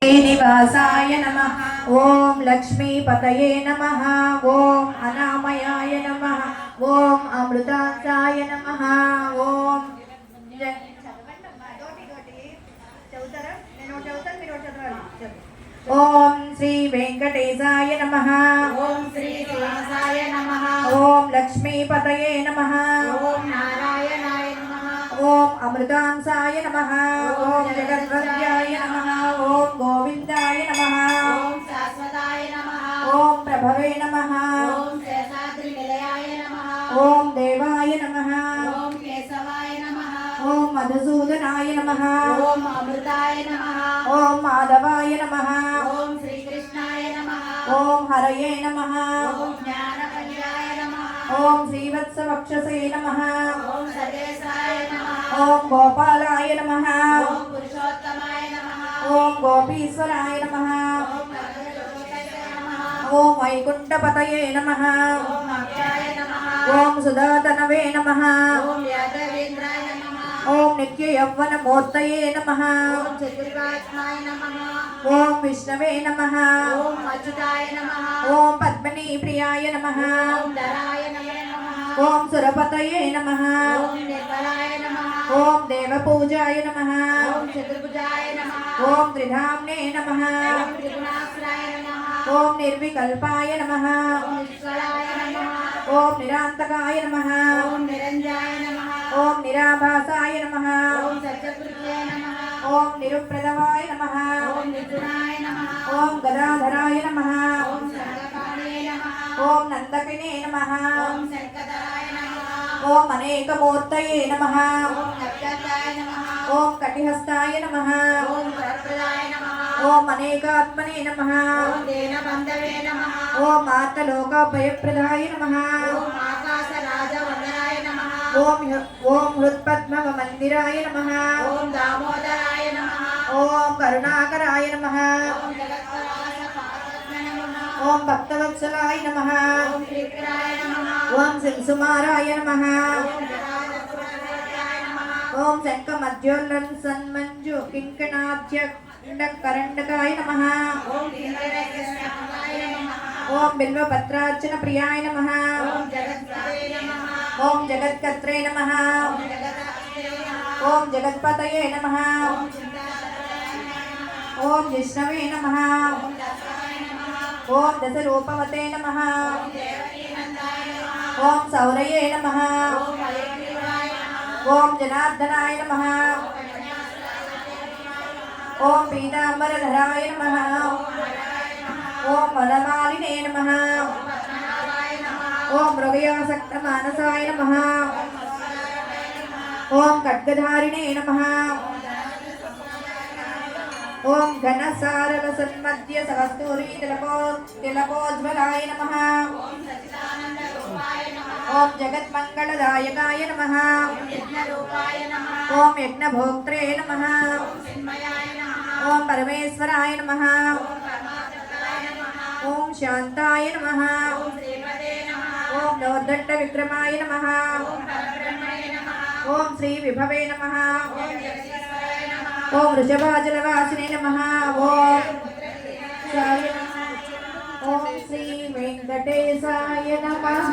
श्रीनिवासाय नमः। ओम लक्ष्मीपतये नमः। ओम अनामयाय नमः। ओम अमृतांसाय नमः। ओम ओम श्री वेंकटेशाय नमः। ओम श्री श्रीनिवासाय नमः। ओम लक्ष्मीपतये नमः। ओम नारायणाय नमः। ओम अमृतांसाय नमः। ओम जगद्वन्द्याय नमः। ओम गोविंदाय नमः। ओम शाश्वताय नमः। ओम प्रभवे नमः। ओम शेषाद्रिनिलयाय नमः। ओम देवाय नमः। ओम केशवाय नमः। ओम मधुसूदनाय नमः। ओम अमृताय नमः। ओम माधवाय नमः। ओम श्रीकृष्णाय नमः। ओम हरये नमः। ओम ज्ञानकल्याय नमः। ओम श्रीवत्सवक्षसे नमः। ओम सर्वेशाय नमः। ओम गोपालाय नमः। ओम पुरुषोत्तमाय नमः। ओम गोपीश्वराय नमः। ओम नवग्रहोदयाय नमः। ओम वैकुंठपतये नमः। ओम अक्षाय नमः। ओम सुधातनवे नमः। ओम यादवेन्द्राय नमः। ओम नित्य यौवन मूर्तये नमः। ओम चतुर्बात्माय नमः। ओम विष्णवे नमः। ओम अच्युताय नमः। ओम पद्मनी प्रियाय नमः। ओम धराय नमः। ओम सुरपतये नमः। ओम निर्मलाय नमः। ओम देवपूजाय नमः। ओम चतुर्भुजाय नमः। ओम त्रिधाम्ने नमः। ओम त्रिगुणाश्राय नमः। ओम निर्विकल्पाय नमः। ओम निष्कलाय नमः। ओम निरांतकाय नमः। ओम निरंजनाय नमः। ओम निराभासाय नमः। ओम सत्यकृत्ये नमः। ओम निरुप्रदवाय नमः। ओम निर्गुणाय नमः। ओम गदाधराय नमः। ओम सर्वकार्ये नमः। ओम नंदकिने नमः। ओम शंकराय नमः। ओम अनेकमूर्तये नमः। ओम नवग्रहाय नमः। ओम कटिहस्ताय नमः। ओम वरप्रदाय नमः। ओम अनेकात्मने नमः। ओम दीनबन्धवे नमः। ओम आर्तलोकाभयप्रदाय नमः। ओम आकाशराजवन्दनाय नमः। ओम हृत्पद्ममन्दिराय नमः। ओम दामोदराय नमः। ओम करुणाकराय नमः। ओम जगत्प्रकाशपात्रस्मै नमः। ओम भक्तवत्सलाय नमः। ओम श्रीकराय नमः। ओम सिंसुमाराय नमः। ओम जटाजटाय नमः। ओम शङ्खमध्योल्लन सन्मञ्जु किङ्कणाद्यण्डकरण्डकाय नमः। ओम किङ्करकृष्णाय नमः। ओम बिल्वपत्रार्चन प्रियाय नमः। ओम जगत्पते नमः। ओम जगत्कर्त्रे नमः। ओम जगदाश्रये नमः। ओम जगत्पतये नमः। ओम चिन्तामणये नमः। ओम जिष्णवे नमः। ओम दशाय नमः। ओम दशरूपवते नमः। ओम देवकीनन्दाय नमः। ओम सौरये नमः। ओम हयग्रीवाय नमः। ओम जनार्दनाय नमः। ओम पीताम्बरधराय नमः। ओम वनमालिने नमः। पद्मनाभाय नमः। ओम मृगयासक्तमानसाय नमः। ओम खड्गधारिणे नमः। ओम घनसारलसन्मध्य सहस्तूरी तिलकोज्ज्वलाय नमः। ओम सच्चिदानन्दरूपाय नमः। ओम जगन्मङ्गलदायकाय नमः। ओम यज्ञरूपाय नमः। ओम यज्ञभोक्त्रे नमः। ओम चिन्मयाय नमः। ओम परमेश्वराय नमः। ओम परमात्मकाय नमः। ओम शान्ताय नमः। ओम श्रीपदे नमः। ओम नवदण्डविक्रमाय नमः। ओम परब्रह्मणे नमः। ओम श्री विभवे नमः। ओम जगदीश्वराय नमः। ओम वृषभाचलवासिने नमः। ओम ओम श्री वेंकटेशाय नमः।